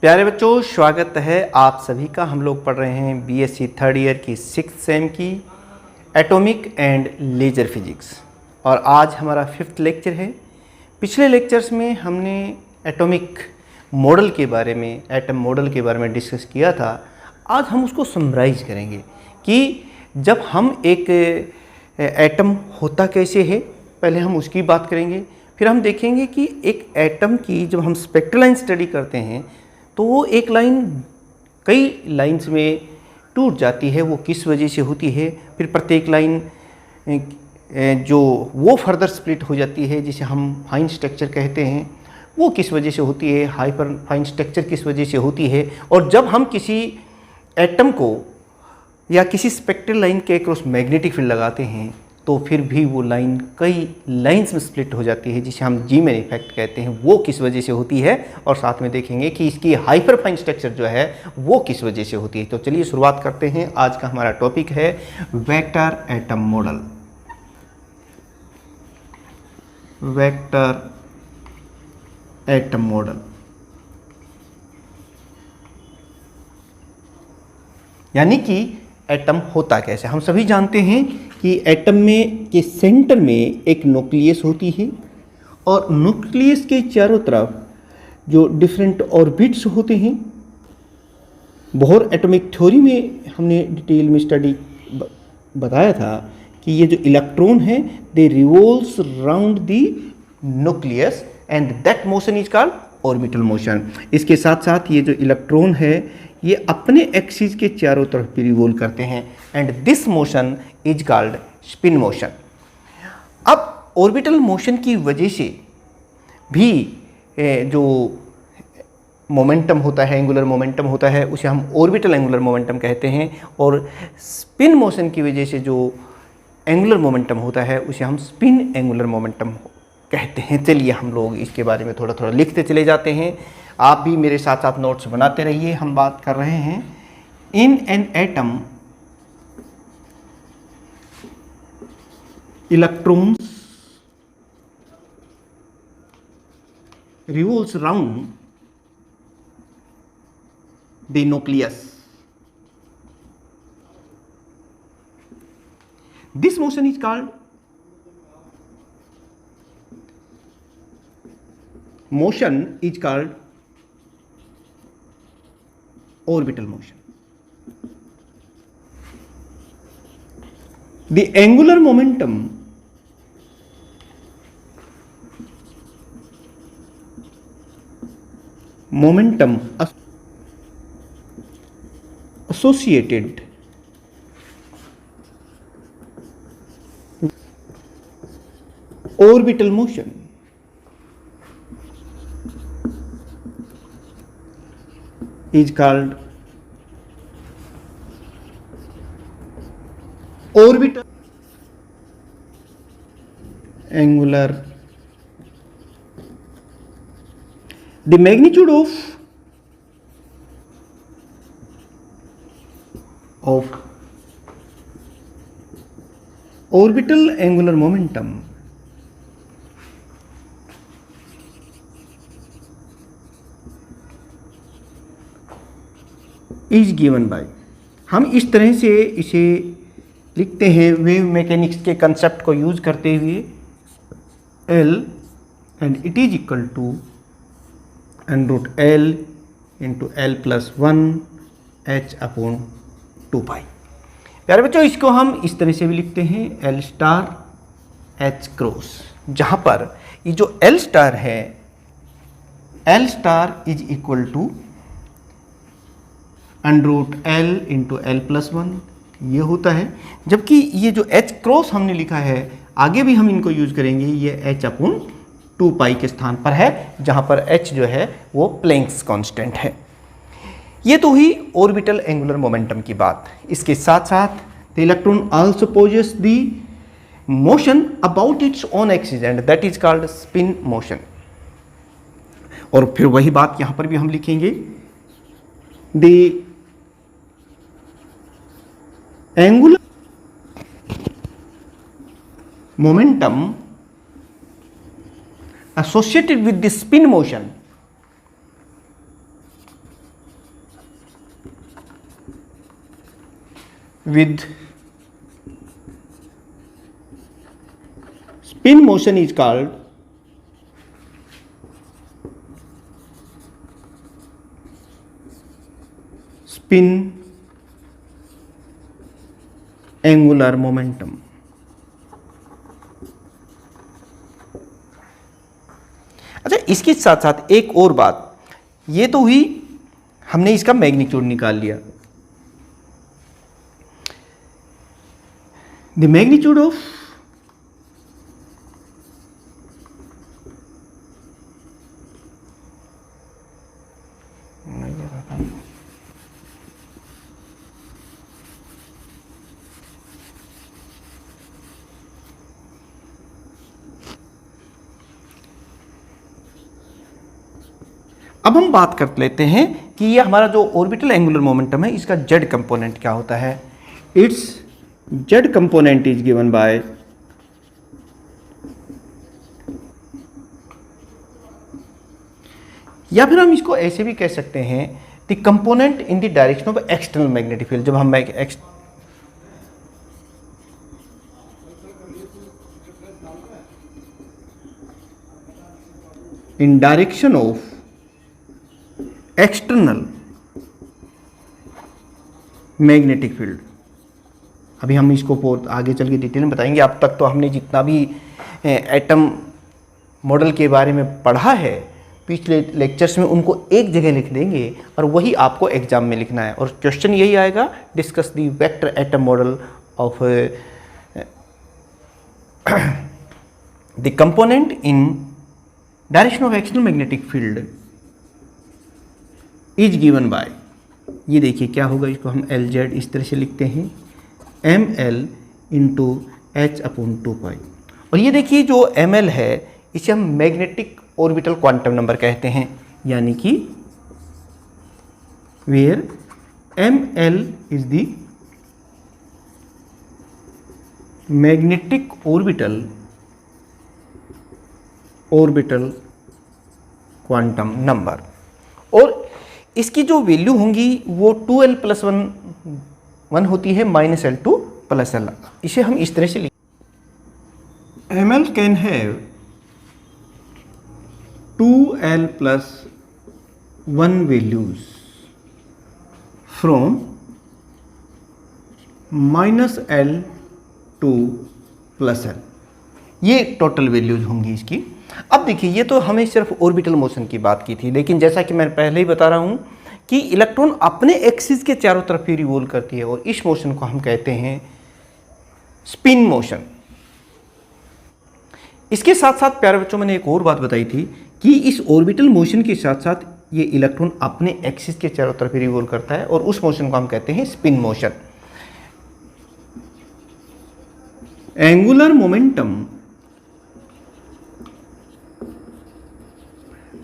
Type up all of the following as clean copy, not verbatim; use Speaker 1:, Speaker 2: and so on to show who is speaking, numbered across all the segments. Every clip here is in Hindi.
Speaker 1: प्यारे बच्चों, स्वागत है आप सभी का। हम लोग पढ़ रहे हैं बीएससी थर्ड ईयर की 6th सेम की एटॉमिक एंड लेजर फिजिक्स और आज हमारा 5th लेक्चर है। पिछले लेक्चर्स में हमने एटॉमिक मॉडल के बारे में, एटम मॉडल के बारे में डिस्कस किया था। आज हम उसको समराइज करेंगे कि जब हम एक एटम होता कैसे है, पहले हम उसकी बात करेंगे। फिर हम देखेंगे कि एक एटम की जब हम स्पेक्ट्रल लाइन स्टडी करते हैं तो वो एक लाइन कई लाइंस में टूट जाती है, वो किस वजह से होती है। फिर प्रत्येक लाइन जो वो फर्दर स्प्लिट हो जाती है जिसे हम फाइन स्ट्रक्चर कहते हैं, वो किस वजह से होती है, हाइपर फाइन स्ट्रक्चर किस वजह से होती है। और जब हम किसी एटम को या किसी स्पेक्ट्रल लाइन के अक्रॉस मैग्नेटिक फील्ड लगाते हैं तो फिर भी वो लाइन कई लाइंस में स्प्लिट हो जाती है जिसे हम जीमैन इफेक्ट कहते हैं, वो किस वजह से होती है। और साथ में देखेंगे कि इसकी हाइपर फाइन स्ट्रक्चर जो है वो किस वजह से होती है। तो चलिए शुरुआत करते हैं। आज का हमारा टॉपिक है vector atom model. Vector atom model यानी कि एटम होता कैसे। हम सभी जानते हैं कि एटम में के सेंटर में एक न्यूक्लियस होती है और न्यूक्लियस के चारों तरफ जो डिफरेंट ऑर्बिट्स होते हैं। बोहर एटॉमिक थ्योरी में हमने डिटेल में स्टडी बताया था कि ये जो इलेक्ट्रॉन है they revolve round the nucleus and that motion is called orbital motion. इसके साथ साथ ये जो इलेक्ट्रॉन है ये अपने एक्सिस के चारों तरफ भी रिवॉल्व करते हैं and this motion is called spin motion. अब ऑर्बिटल मोशन की वजह से भी जो मोमेंटम होता है, एंगुलर मोमेंटम होता है, उसे हम ऑर्बिटल एंगुलर मोमेंटम कहते हैं। और स्पिन मोशन की वजह से जो एंगुलर मोमेंटम होता है उसे हम स्पिन एंगुलर मोमेंटम कहते हैं। चलिए हम लोग इसके बारे में थोड़ा थोड़ा लिखते चले जाते हैं। आप भी मेरे साथ साथ नोट्स बनाते रहिए। हम बात कर रहे हैं in an atom electrons revolves round the nucleus. This motion is called orbital motion. The angular momentum associated orbital motion is called orbital angular. The magnitude of orbital angular momentum is given by, हम इस तरह से इसे लिखते हैं वेव मैकेनिक्स के कंसेप्ट को यूज करते हुए, L and it is equal to √L into L plus 1 H upon 2 pi। प्यारे बच्चों, इसको हम इस तरह से भी लिखते हैं L स्टार H क्रॉस, जहाँ पर ये जो L स्टार है, L star is equal to √L into L plus 1 ये होता है। जबकि ये जो H क्रॉस हमने लिखा है, आगे भी हम इनको यूज करेंगे, ये H अपॉन 2 पाई के स्थान पर है, जहां पर H जो है वो प्लैंक्स कांस्टेंट है। ये तो हुई ऑर्बिटल एंगुलर मोमेंटम की बात। इसके साथ साथ the electron also possess the motion about its own axis and that is called spin motion. और फिर वही बात यहां पर भी हम लिखेंगे, the angular momentum associated with the spin motion with spin motion is called spin angular momentum। अच्छा, इसके साथ साथ एक और बात, ये तो हुई हमने इसका मैग्नीट्यूड निकाल लिया। द मैग्नीट्यूड ऑफ अब हम बात कर लेते हैं कि ये हमारा जो ऑर्बिटल एंगुलर मोमेंटम है इसका जेड कंपोनेंट क्या होता है। It's Z component is given by या फिर हम इसको ऐसे भी कह सकते हैं the component in the direction of external magnetic field. जब हम इन direction of external magnetic field, अभी हम इसको आगे चल के डिटेल में बताएंगे। अब तक तो हमने जितना भी एटम मॉडल के बारे में पढ़ा है पिछले लेक्चर्स में, उनको एक जगह लिख देंगे और वही आपको एग्जाम में लिखना है। और क्वेश्चन यही आएगा, discuss the vector atom model of the component in direction of external magnetic field is given by, ये देखिए क्या होगा, इसको हम एल जेड इस तरह से लिखते हैं, M L into H upon 2 pi. और ये देखिए जो एम एल है इसे हम मैग्नेटिक ऑर्बिटल क्वांटम नंबर कहते हैं, यानी कि where M L is the magnetic orbital quantum number. और इसकी जो वैल्यू होंगी वो 2l + 1 होती है -l2 + l। इसे हम इस तरह से लिख, ml can have 2l + 1 values from -l to +l। ये टोटल वैल्यूज होंगी इसकी। अब देखिए, ये तो हमें सिर्फ ऑर्बिटल मोशन की बात की थी, लेकिन जैसा कि मैं पहले ही बता रहा हूँ कि इलेक्ट्रॉन अपने एक्सिस के चारों तरफ ही रिवॉल्व करती है और इस मोशन को हम कहते हैं स्पिन मोशन। इसके साथ साथ प्यारे बच्चों, मैंने एक और बात बताई थी कि इस ऑर्बिटल मोशन के साथ साथ ये इलेक्ट्रॉन अपने एक्सिस के चारों तरफ ही रिवॉल्व करता है और उस मोशन को हम कहते हैं spin motion. Angular momentum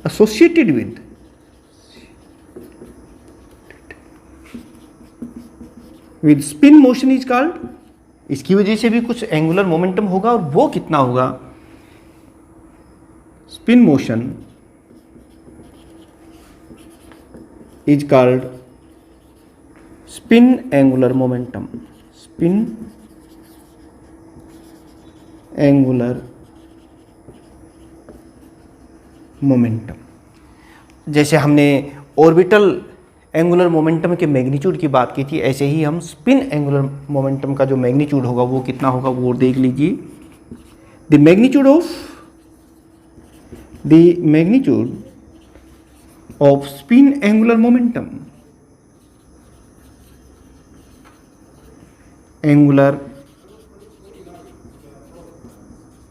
Speaker 1: associated with spin motion is called, इसकी वजह से भी कुछ एंगुलर मोमेंटम होगा और वो कितना होगा, spin motion is called spin angular momentum. Spin angular momentum. जैसे हमने ऑर्बिटल एंगुलर मोमेंटम के मैग्नीट्यूड की बात की थी, ऐसे ही हम स्पिन एंगुलर मोमेंटम का जो मैग्नीट्यूड होगा वो कितना होगा वो देख लीजिए। The magnitude off spin angular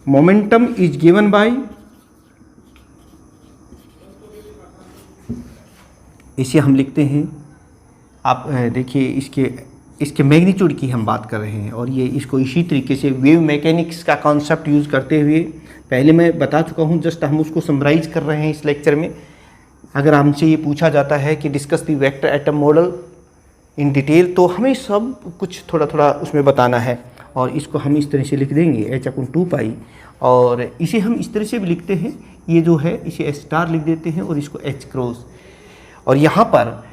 Speaker 1: momentum is given by, इसे हम लिखते हैं, आप देखिए इसके मैग्नीट्यूड की हम बात कर रहे हैं और ये इसको इसी तरीके से वेव मैकेनिक्स का कॉन्सेप्ट यूज़ करते हुए पहले मैं बता चुका हूँ, जस्ट हम उसको समराइज कर रहे हैं इस लेक्चर में। अगर हमसे ये पूछा जाता है कि discuss the vector atom model in detail, तो हमें सब कुछ थोड़ा थोड़ा उसमें बताना है और इसको हम इस तरह से लिख देंगे h/2 पाई। और इसे हम इस तरह से भी लिखते हैं, ये जो है इसे S* लिख देते हैं और इसको H क्रॉस। और यहाँ पर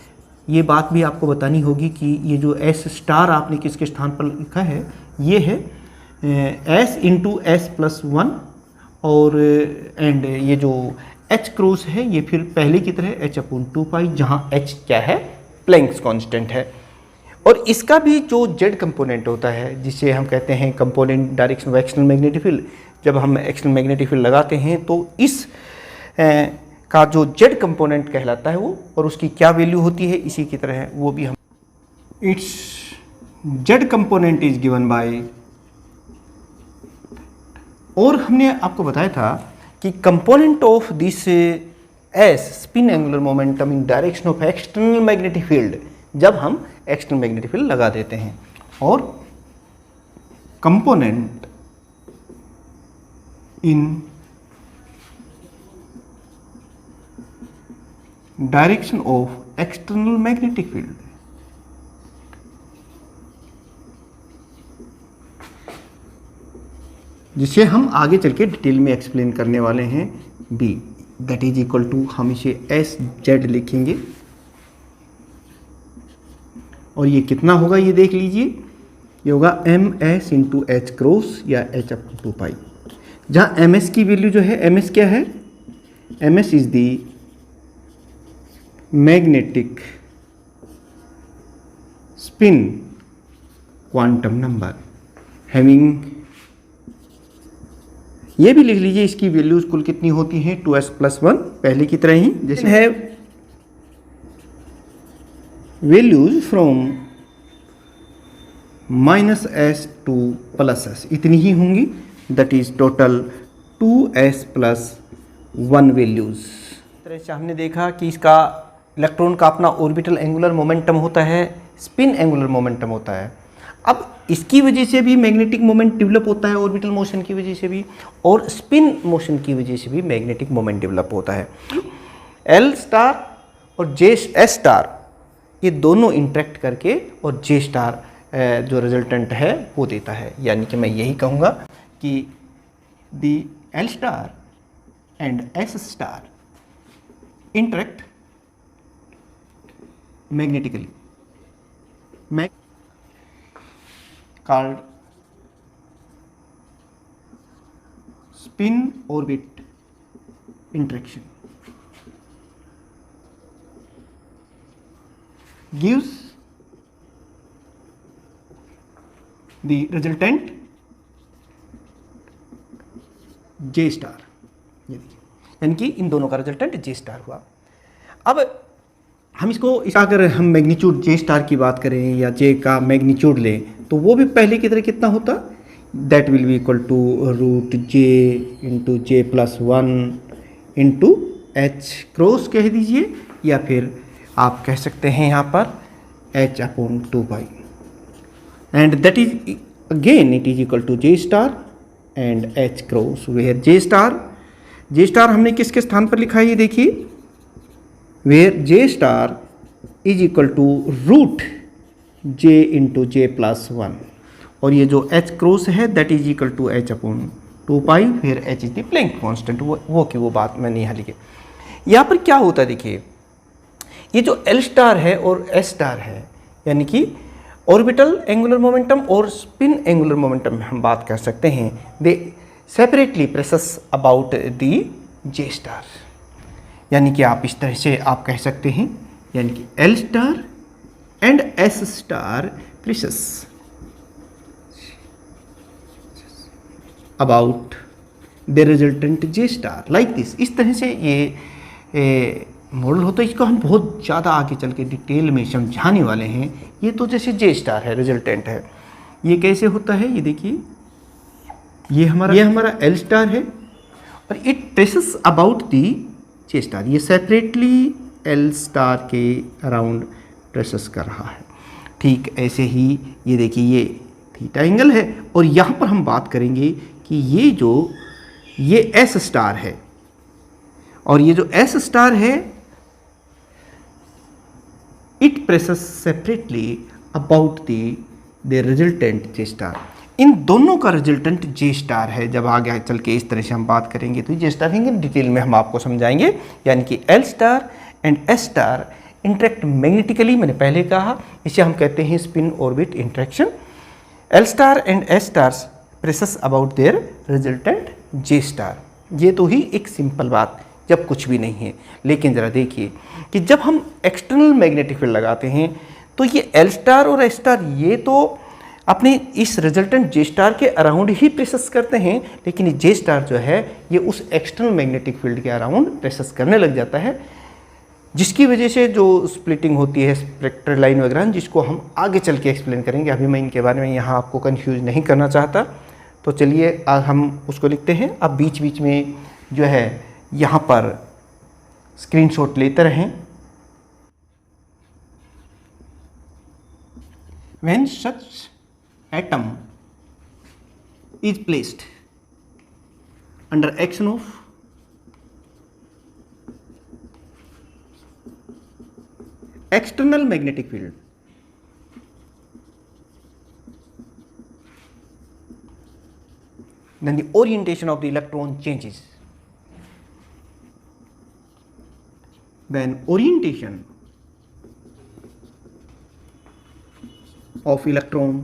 Speaker 1: ये बात भी आपको बतानी होगी कि ये जो एस स्टार आपने किसके स्थान पर लिखा है, ये है S into S plus one, और एंड ये जो एच क्रॉस है ये फिर पहले की तरह एच अपॉन 2 पाई, जहाँ एच क्या है, प्लैंक्स कांस्टेंट है। और इसका भी जो जेड कंपोनेंट होता है, जिसे हम कहते हैं component direction of external magnetic field, जब हम एक्सटर्नल मैग्नेटिक फील्ड लगाते हैं तो इस का जो जेड कंपोनेंट कहलाता है वो, और उसकी क्या वैल्यू होती है इसी की तरह वो भी हम, it's Z component is given by, और हमने आपको बताया था कि component of this S spin angular momentum in direction of external magnetic field, जब हम एक्सटर्नल मैग्नेटिक फील्ड लगा देते हैं, और component in direction of external magnetic field, जिसे हम आगे चल के डिटेल में एक्सप्लेन करने वाले हैं, B that is equal to, हम इसे एस जेड लिखेंगे, और ये कितना होगा ये देख लीजिए, ये होगा M S into H cross या एच अप टू 2 पाई, जहाँ एम एस की वैल्यू जो है, एम एस क्या है, M S is the magnetic spin quantum number having, ये भी लिख लीजिए, इसकी वैल्यूज कुल कितनी होती हैं, 2s प्लस 1, पहले की तरह ही जैसे है, values from -s to +s इतनी ही होंगी, that is total 2s plus 1 values. इस तरह से हमने देखा कि इसका इलेक्ट्रॉन का अपना ऑर्बिटल एंगुलर मोमेंटम होता है, स्पिन एंगुलर मोमेंटम होता है। अब इसकी वजह से भी मैग्नेटिक मोमेंट डेवलप होता है, ऑर्बिटल मोशन की वजह से भी, और स्पिन मोशन की वजह से भी मैग्नेटिक मोमेंट डेवलप होता है। एल स्टार और जे एस स्टार ये दोनों इंटरेक्ट करके और जे स्टार जो रिजल्टेंट है वो देता है, यानी कि मैं यही कहूँगा कि the L star and S star interact magnetically, called spin orbit interaction, gives the resultant J star, यानी कि इन दोनों का रिजल्टेंट J स्टार हुआ। अब हम इसको अगर हम मैग्नीट्यूड J स्टार की बात करें या J का मैग्नीट्यूड लें तो वो भी पहले की तरह कितना होता, that will be equal to root J into J plus 1 into H cross कह दीजिए, या फिर आप कह सकते हैं यहाँ पर H upon 2 pi, and that is again it is equal to J star and H cross, where J star हमने किसके स्थान पर लिखा है ये देखिए, where J star is equal to root J into J plus 1, और ये जो एच क्रॉस है that is equal to H upon 2 pi, फिर H is the Planck constant, वो की वो बात मैंने यहाँ लिखी। यहाँ पर क्या होता है देखिए, ये जो एल स्टार है और एस स्टार है, यानी कि ऑर्बिटल एंगुलर मोमेंटम और स्पिन एंगुलर मोमेंटम हम बात कर सकते हैं, they separately precesses about the J star, यानी कि आप इस तरह से आप कह सकते हैं, यानी कि L star and S star precesses about the resultant J star like this, इस तरह से ये मॉडल होता है। इसको हम बहुत ज़्यादा आगे चल के डिटेल में समझाने वाले हैं। ये तो जैसे जे स्टार है, रिजल्टेंट है, ये कैसे होता है ये देखिए, ये हमारा एल स्टार है और it presses about the J star, ये सेपरेटली एल स्टार के अराउंड प्रेसेस कर रहा है। ठीक ऐसे ही ये देखिए, ये थीटा एंगल है, और यहाँ पर हम बात करेंगे कि ये एस स्टार है, और ये जो एस स्टार है it precesses separately about the resultant J star. इन दोनों का रिजल्टेंट जे स्टार है। जब आगे चल के इस तरह से हम बात करेंगे तो जे स्टार डिटेल में हम आपको समझाएंगे, यानी कि L star and S star interact magnetically, मैंने पहले कहा, इसे हम कहते हैं spin orbit interaction. L star and S stars presses about their resultant J star. ये तो ही एक सिंपल बात, जब कुछ भी नहीं है। लेकिन ज़रा देखिए कि जब हम एक्सटर्नल मैग्नेटिक फील्ड लगाते हैं तो ये एल स्टार और एस स्टार ये तो अपने इस रिजल्टेंट जे स्टार के अराउंड ही प्रेसेस करते हैं, लेकिन ये जे स्टार जो है ये उस एक्सटर्नल मैग्नेटिक फील्ड के अराउंड प्रेसेस करने लग जाता है, जिसकी वजह से जो स्प्लिटिंग होती है स्पेक्ट्रल लाइन वगैरह, जिसको हम आगे चल के एक्सप्लेन करेंगे। अभी मैं इनके बारे में यहाँ आपको कंफ्यूज नहीं करना चाहता, तो चलिए हम उसको लिखते हैं। अब बीच बीच में जो है यहाँ पर स्क्रीनशॉट लेते रहें। When such atom is placed under action of external magnetic field, then the orientation of the electron changes. When orientation of electron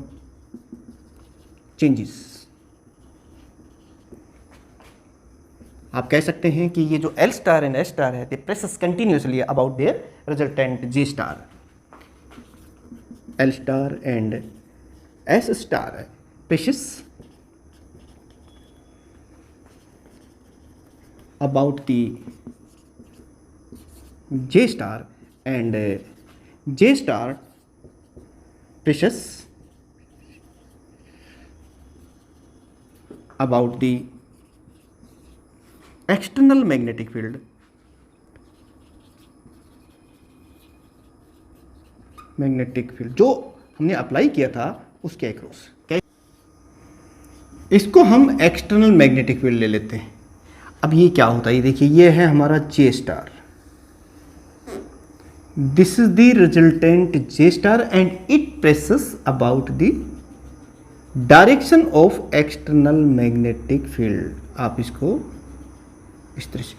Speaker 1: changes, आप कह सकते हैं कि ये जो L star and S star है, they precesses continuously about their resultant J star. L star and S star precesses about the J star and J star precious about the external magnetic field जो हमने अप्लाई किया था उसके अक्रॉस। इसको हम एक्सटर्नल मैग्नेटिक फील्ड ले लेते हैं। अब ये क्या होता है, ये देखिए, ये है हमारा जे star, this is the resultant J star and it presses about the direction of external magnetic field। आप इसको इस तरह से,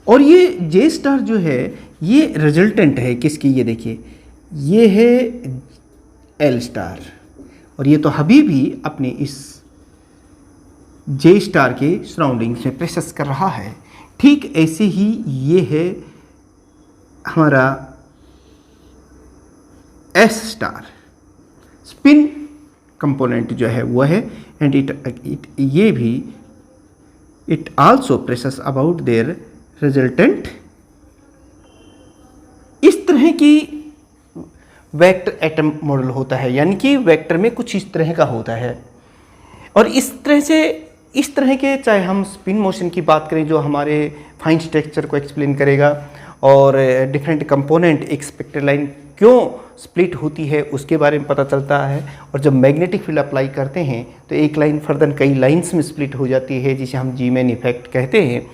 Speaker 1: और ये J स्टार जो है ये रिजल्टेंट है किसकी, ये देखिए ये है L स्टार, और ये तो अभी भी अपने इस J स्टार के सराउंडिंग्स में प्रेसेस कर रहा है। ठीक ऐसे ही ये है हमारा S स्टार, स्पिन कंपोनेंट जो है वो है, एंड ये भी it also presses about their resultant. इस तरह की वेक्टर एटम मॉडल होता है, यानी कि वेक्टर में कुछ इस तरह का होता है। और इस तरह के चाहे हम स्पिन मोशन की बात करें जो हमारे फाइन स्ट्रक्चर को एक्सप्लेन करेगा, और डिफरेंट कंपोनेंट एक स्पेक्ट्रल लाइन क्यों स्प्लिट होती है उसके बारे में पता चलता है। और जब मैग्नेटिक फील्ड अप्लाई करते हैं तो एक लाइन फर्दर कई लाइंस में स्प्लिट हो जाती है, जिसे हम जीमैन इफेक्ट कहते हैं।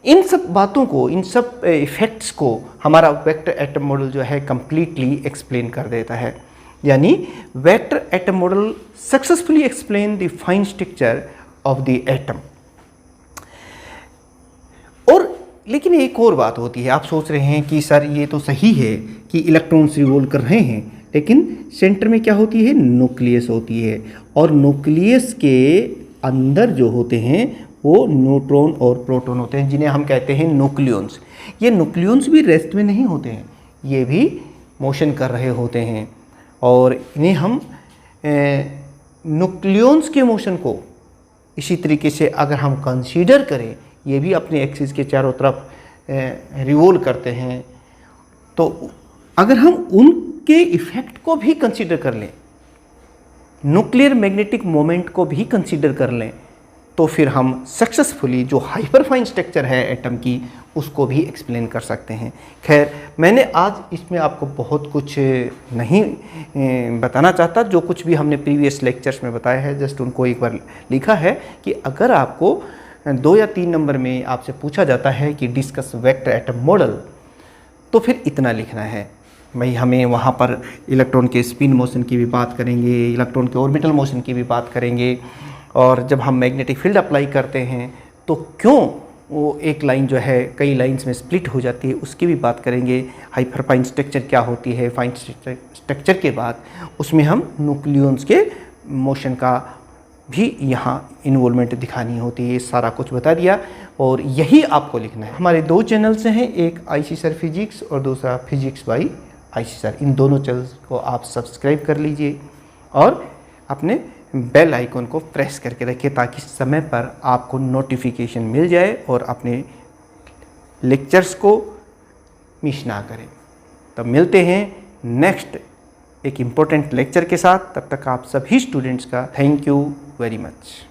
Speaker 1: इन सब बातों को, इन सब इफेक्ट्स को हमारा वेक्टर एटम मॉडल जो है कंप्लीटली एक्सप्लेन कर देता है। यानी vector atom model successfully explain the fine structure of the atom. और लेकिन एक और बात होती है, आप सोच रहे हैं कि सर ये तो सही है कि इलेक्ट्रॉन्स रिवॉल्व कर रहे हैं, लेकिन सेंटर में क्या होती है, न्यूक्लियस होती है, और न्यूक्लियस के अंदर जो होते हैं वो न्यूट्रॉन और प्रोटॉन होते हैं, जिन्हें हम कहते हैं न्यूक्लियॉन्स। ये न्यूक्लियॉन्स भी रेस्ट में नहीं होते हैं, ये भी मोशन कर रहे होते हैं, और इन्हें हम न्यूक्लियॉन्स के मोशन को इसी तरीके से अगर हम कंसीडर करें, ये भी अपने एक्सिस के चारों तरफ रिवॉल्व करते हैं। तो अगर हम उनके इफ़ेक्ट को भी कंसीडर कर लें, न्यूक्लियर मैग्नेटिक मोमेंट को भी कंसीडर कर लें, तो फिर हम सक्सेसफुली जो हाइपरफाइन स्ट्रक्चर है एटम की उसको भी एक्सप्लेन कर सकते हैं। खैर, मैंने आज इसमें आपको बहुत कुछ नहीं बताना चाहता, जो कुछ भी हमने प्रीवियस लेक्चर्स में बताया है जस्ट उनको एक बार लिखा है कि अगर आपको 2 या 3 नंबर में आपसे पूछा जाता है कि डिस्कस वेक्टर एटम मॉडल, तो फिर इतना लिखना है भाई। हमें वहाँ पर इलेक्ट्रॉन के स्पिन मोशन की भी बात करेंगे, इलेक्ट्रॉन के ऑर्बिटल मोशन की भी बात करेंगे, और जब हम मैग्नेटिक फील्ड अप्लाई करते हैं तो क्यों वो एक लाइन जो है कई लाइंस में स्प्लिट हो जाती है, उसकी भी बात करेंगे। हाइपरफाइन स्ट्रक्चर क्या होती है, फाइन स्ट्रक्चर के बाद उसमें हम न्यूक्लियॉन्स के मोशन का भी यहाँ इन्वॉल्वमेंट दिखानी होती है। ये सारा कुछ बता दिया और यही आपको लिखना है। हमारे 2 चैनल्स हैं, एक आईसी सर फिजिक्स और दूसरा फिजिक्स बाई आईसी सर। इन दोनों चैनल्स को आप सब्सक्राइब कर लीजिए और अपने बेल आइकन को प्रेस करके रखिए ताकि समय पर आपको नोटिफिकेशन मिल जाए और अपने लेक्चर्स को मिस ना करें। तब मिलते हैं नेक्स्ट एक इम्पोर्टेंट लेक्चर के साथ। तब तक आप सभी स्टूडेंट्स का थैंक यू वेरी मच।